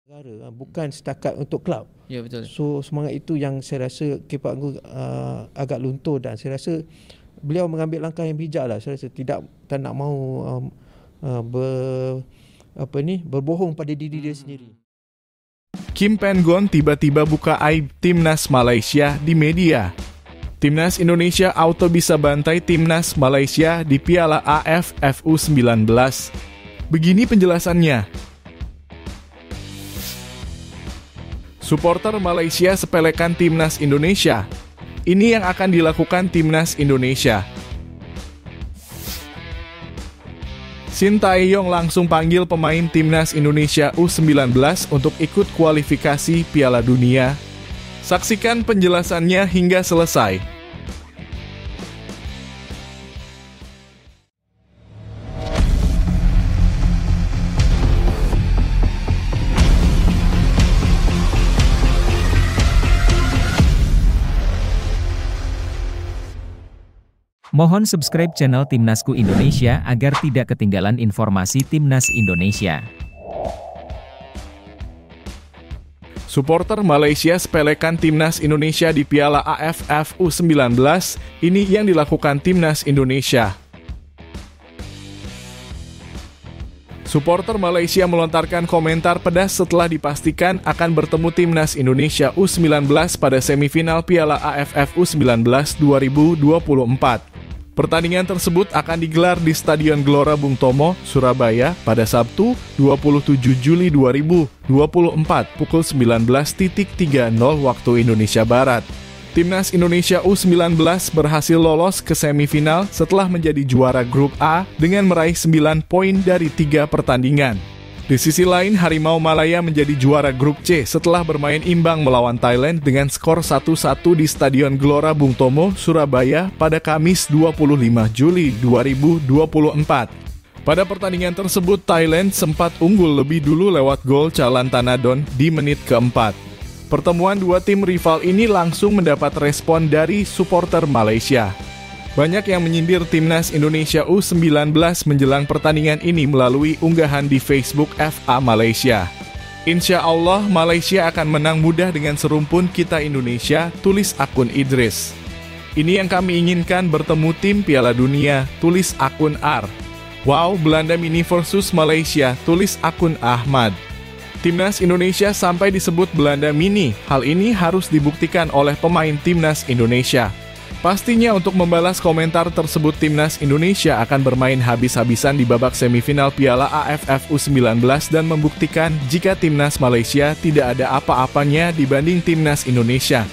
negara, bukan setakat untuk kelab. Ya, betul. So semangat itu yang saya rasa Kepa Anggur agak luntur, dan saya rasa beliau mengambil langkah yang bijak lah. Saya rasa tak nak mahu berbohong pada diri dia sendiri. Kim Pen-gon tiba-tiba buka aib Timnas Malaysia di media. Timnas Indonesia auto bisa bantai Timnas Malaysia di Piala AFF U19. Begini penjelasannya. Supporter Malaysia sepelekan Timnas Indonesia. Ini yang akan dilakukan Timnas Indonesia. Shin Tae-yong langsung panggil pemain Timnas Indonesia U19 untuk ikut kualifikasi Piala Dunia. Saksikan penjelasannya hingga selesai. Mohon subscribe channel Timnasku Indonesia agar tidak ketinggalan informasi Timnas Indonesia. Supporter Malaysia sepelekan Timnas Indonesia di Piala AFF U19, ini yang dilakukan Timnas Indonesia. Supporter Malaysia melontarkan komentar pedas setelah dipastikan akan bertemu Timnas Indonesia U19 pada semifinal Piala AFF U19 2024. Pertandingan tersebut akan digelar di Stadion Gelora Bung Tomo, Surabaya pada Sabtu 27 Juli 2024 pukul 19.30 waktu Indonesia Barat. Timnas Indonesia U19 berhasil lolos ke semifinal setelah menjadi juara grup A dengan meraih 9 poin dari 3 pertandingan. Di sisi lain, Harimau Malaya menjadi juara grup C setelah bermain imbang melawan Thailand dengan skor 1-1 di Stadion Gelora Bung Tomo, Surabaya pada Kamis 25 Juli 2024. Pada pertandingan tersebut, Thailand sempat unggul lebih dulu lewat gol Chalan Tanadon di menit keempat. Pertemuan dua tim rival ini langsung mendapat respon dari supporter Malaysia. Banyak yang menyindir Timnas Indonesia U19 menjelang pertandingan ini melalui unggahan di Facebook FA Malaysia. Insya Allah Malaysia akan menang mudah dengan serumpun kita Indonesia, tulis akun Idris. Ini yang kami inginkan, bertemu tim Piala Dunia, tulis akun R. Wow, Belanda Mini versus Malaysia, tulis akun Ahmad. Timnas Indonesia sampai disebut Belanda Mini, hal ini harus dibuktikan oleh pemain Timnas Indonesia. Pastinya untuk membalas komentar tersebut Timnas Indonesia akan bermain habis-habisan di babak semifinal Piala AFF U19 dan membuktikan jika Timnas Malaysia tidak ada apa-apanya dibanding Timnas Indonesia.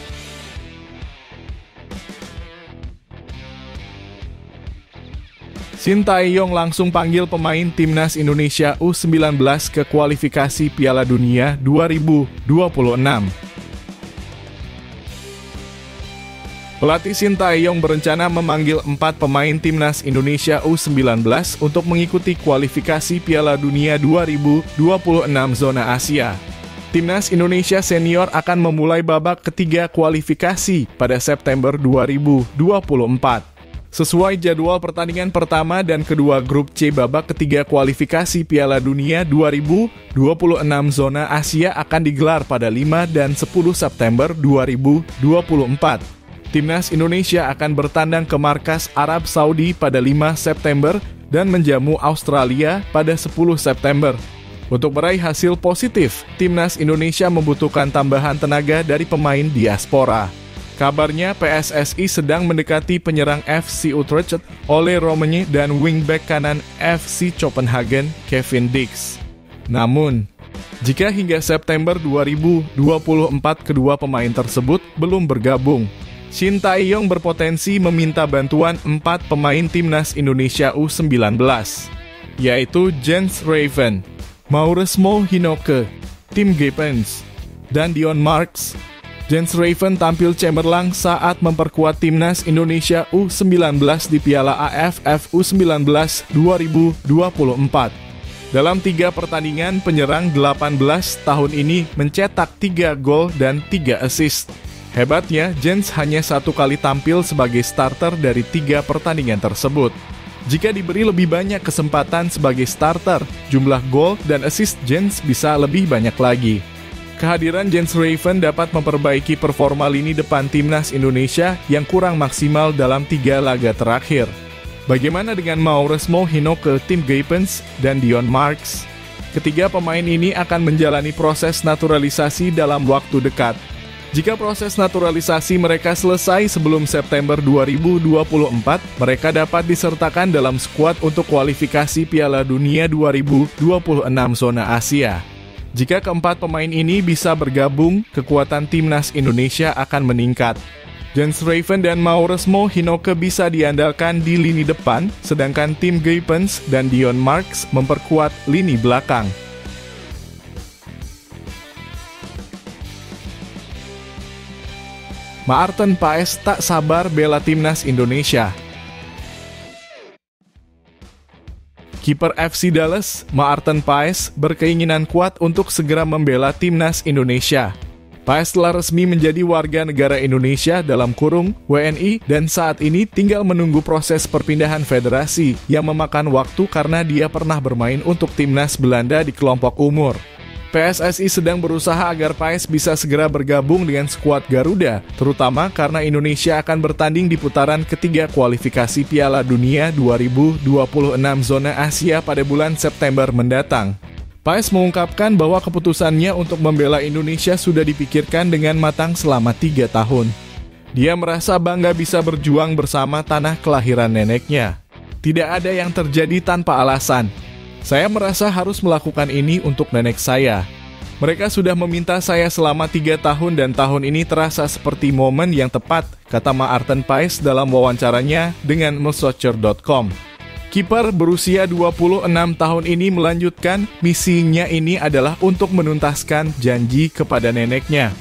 Shin Tae-yong langsung panggil pemain Timnas Indonesia U19 ke kualifikasi Piala Dunia 2026. Pelatih Shin Tae-yong berencana memanggil 4 pemain Timnas Indonesia U19 untuk mengikuti kualifikasi Piala Dunia 2026 zona Asia. Timnas Indonesia senior akan memulai babak ketiga kualifikasi pada September 2024. Sesuai jadwal pertandingan pertama dan kedua grup C babak ketiga kualifikasi Piala Dunia 2026 zona Asia akan digelar pada 5 dan 10 September 2024. Timnas Indonesia akan bertandang ke markas Arab Saudi pada 5 September dan menjamu Australia pada 10 September. Untuk meraih hasil positif, Timnas Indonesia membutuhkan tambahan tenaga dari pemain diaspora. Kabarnya PSSI sedang mendekati penyerang FC Utrecht, Ole Romenye, dan wingback kanan FC Copenhagen, Kevin Dix. Namun, jika hingga September 2024 kedua pemain tersebut belum bergabung, Shin Tae-yong berpotensi meminta bantuan 4 pemain Timnas Indonesia U19, yaitu Jens Raven, Mauresmo Hinoke, Tim Geppens, dan Dion Marks. Jens Raven tampil cemerlang saat memperkuat Timnas Indonesia U19 di Piala AFF U19 2024. Dalam 3 pertandingan, penyerang 18 tahun ini mencetak 3 gol dan 3 assist. Hebatnya, Jens hanya 1 kali tampil sebagai starter dari 3 pertandingan tersebut. Jika diberi lebih banyak kesempatan sebagai starter, jumlah gol dan assist Jens bisa lebih banyak lagi. Kehadiran Jens Raven dapat memperbaiki performa lini depan timnas Indonesia yang kurang maksimal dalam 3 laga terakhir. Bagaimana dengan Mauresmo Hinoke, Tim Guypens, dan Dion Marks? Ketiga pemain ini akan menjalani proses naturalisasi dalam waktu dekat. Jika proses naturalisasi mereka selesai sebelum September 2024, mereka dapat disertakan dalam skuad untuk kualifikasi Piala Dunia 2026 zona Asia. Jika keempat pemain ini bisa bergabung, kekuatan timnas Indonesia akan meningkat. Jens Raven dan Mauresmo Hinoke bisa diandalkan di lini depan, sedangkan Tim Guypens dan Dion Marks memperkuat lini belakang. Maarten Paes tak sabar bela timnas Indonesia. Kiper FC Dallas, Maarten Paes, berkeinginan kuat untuk segera membela timnas Indonesia. Paes telah resmi menjadi warga negara Indonesia (WNI) dan saat ini tinggal menunggu proses perpindahan federasi yang memakan waktu karena dia pernah bermain untuk timnas Belanda di kelompok umur. PSSI sedang berusaha agar Paes bisa segera bergabung dengan skuad Garuda, terutama karena Indonesia akan bertanding di putaran ketiga kualifikasi Piala Dunia 2026 zona Asia pada bulan September mendatang. Paes mengungkapkan bahwa keputusannya untuk membela Indonesia sudah dipikirkan dengan matang selama 3 tahun. Dia merasa bangga bisa berjuang bersama tanah kelahiran neneknya. Tidak ada yang terjadi tanpa alasan. Saya merasa harus melakukan ini untuk nenek saya. Mereka sudah meminta saya selama 3 tahun dan tahun ini terasa seperti momen yang tepat, kata Maarten Paes dalam wawancaranya dengan Messenger.com. Kiper berusia 26 tahun ini melanjutkan misinya ini adalah untuk menuntaskan janji kepada neneknya.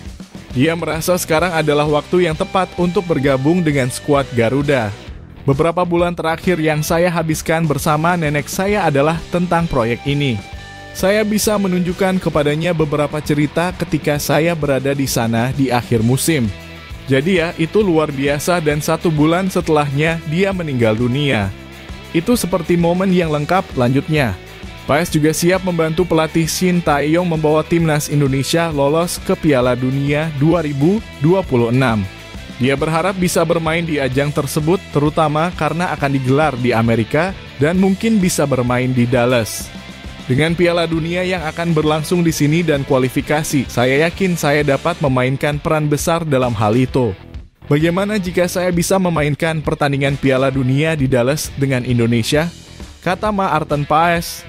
Dia merasa sekarang adalah waktu yang tepat untuk bergabung dengan skuad Garuda. Beberapa bulan terakhir yang saya habiskan bersama nenek saya adalah tentang proyek ini. Saya bisa menunjukkan kepadanya beberapa cerita ketika saya berada di sana di akhir musim. Jadi ya, itu luar biasa dan 1 bulan setelahnya dia meninggal dunia. Itu seperti momen yang lengkap, lanjutnya. Paes juga siap membantu pelatih Shin Tae-yong membawa timnas Indonesia lolos ke Piala Dunia 2026. Dia berharap bisa bermain di ajang tersebut, terutama karena akan digelar di Amerika dan mungkin bisa bermain di Dallas. Dengan Piala Dunia yang akan berlangsung di sini dan kualifikasi, saya yakin saya dapat memainkan peran besar dalam hal itu. Bagaimana jika saya bisa memainkan pertandingan Piala Dunia di Dallas dengan Indonesia? Kata Maarten Paes.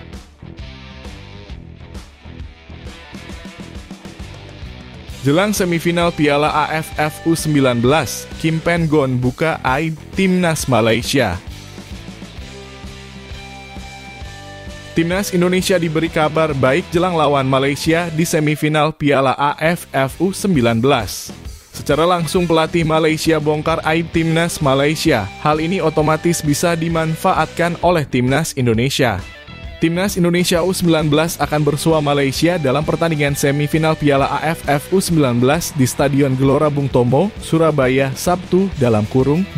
Jelang semifinal Piala AFF U19, Kim Pen-gon buka aib timnas Malaysia. Timnas Indonesia diberi kabar baik jelang lawan Malaysia di semifinal Piala AFF U19. Secara langsung pelatih Malaysia bongkar aib timnas Malaysia. Hal ini otomatis bisa dimanfaatkan oleh timnas Indonesia. Timnas Indonesia U19 akan bersua Malaysia dalam pertandingan semifinal Piala AFF U19 di Stadion Gelora Bung Tomo, Surabaya, Sabtu (27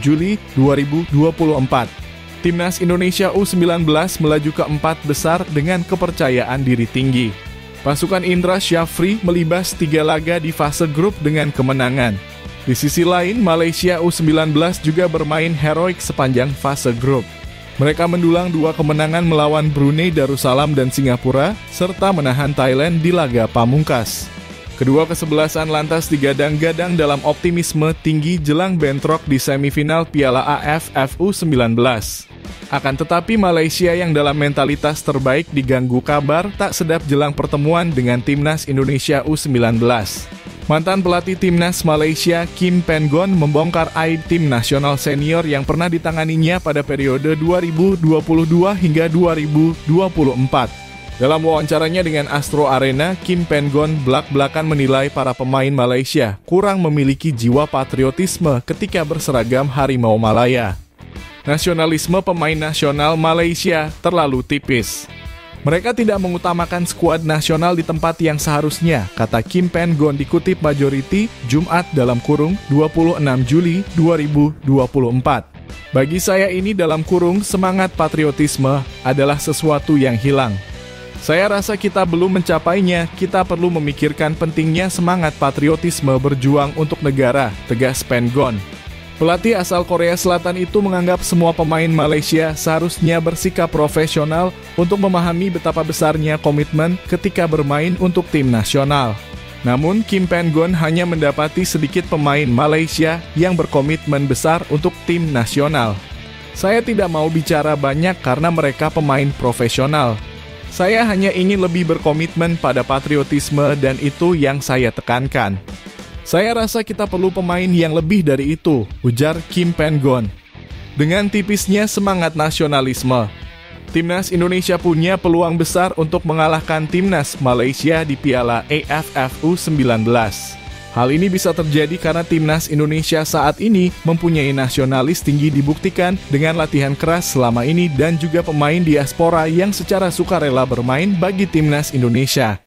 Juli 2024). Timnas Indonesia U19 melaju ke 4 besar dengan kepercayaan diri tinggi. Pasukan Indra Syafri melibas 3 laga di fase grup dengan kemenangan. Di sisi lain, Malaysia U19 juga bermain heroik sepanjang fase grup. Mereka mendulang 2 kemenangan melawan Brunei Darussalam dan Singapura, serta menahan Thailand di laga pamungkas. Kedua kesebelasan lantas digadang-gadang dalam optimisme tinggi jelang bentrok di semifinal Piala AFF U19. Akan tetapi Malaysia yang dalam mentalitas terbaik diganggu kabar tak sedap jelang pertemuan dengan timnas Indonesia U19. Mantan pelatih timnas Malaysia Kim Pen-gon membongkar aib tim nasional senior yang pernah ditanganinya pada periode 2022 hingga 2024. Dalam wawancaranya dengan Astro Arena, Kim Pen-gon belak-belakan menilai para pemain Malaysia kurang memiliki jiwa patriotisme ketika berseragam Harimau Malaya. Nasionalisme pemain nasional Malaysia terlalu tipis. Mereka tidak mengutamakan skuad nasional di tempat yang seharusnya, kata Kim Pen-gon dikutip Majority Jumat (26 Juli 2024). Bagi saya ini dalam kurung semangat patriotisme adalah sesuatu yang hilang. Saya rasa kita belum mencapainya, kita perlu memikirkan pentingnya semangat patriotisme berjuang untuk negara, tegas Pentagon. Pelatih asal Korea Selatan itu menganggap semua pemain Malaysia seharusnya bersikap profesional untuk memahami betapa besarnya komitmen ketika bermain untuk tim nasional. Namun, Kim Pentagon hanya mendapati sedikit pemain Malaysia yang berkomitmen besar untuk tim nasional. Saya tidak mau bicara banyak karena mereka pemain profesional. Saya hanya ingin lebih berkomitmen pada patriotisme dan itu yang saya tekankan. Saya rasa kita perlu pemain yang lebih dari itu, ujar Kim Pentagon. Dengan tipisnya semangat nasionalisme, Timnas Indonesia punya peluang besar untuk mengalahkan Timnas Malaysia di Piala AFF U19. Hal ini bisa terjadi karena Timnas Indonesia saat ini mempunyai nasionalis tinggi dibuktikan dengan latihan keras selama ini dan juga pemain diaspora yang secara sukarela bermain bagi Timnas Indonesia.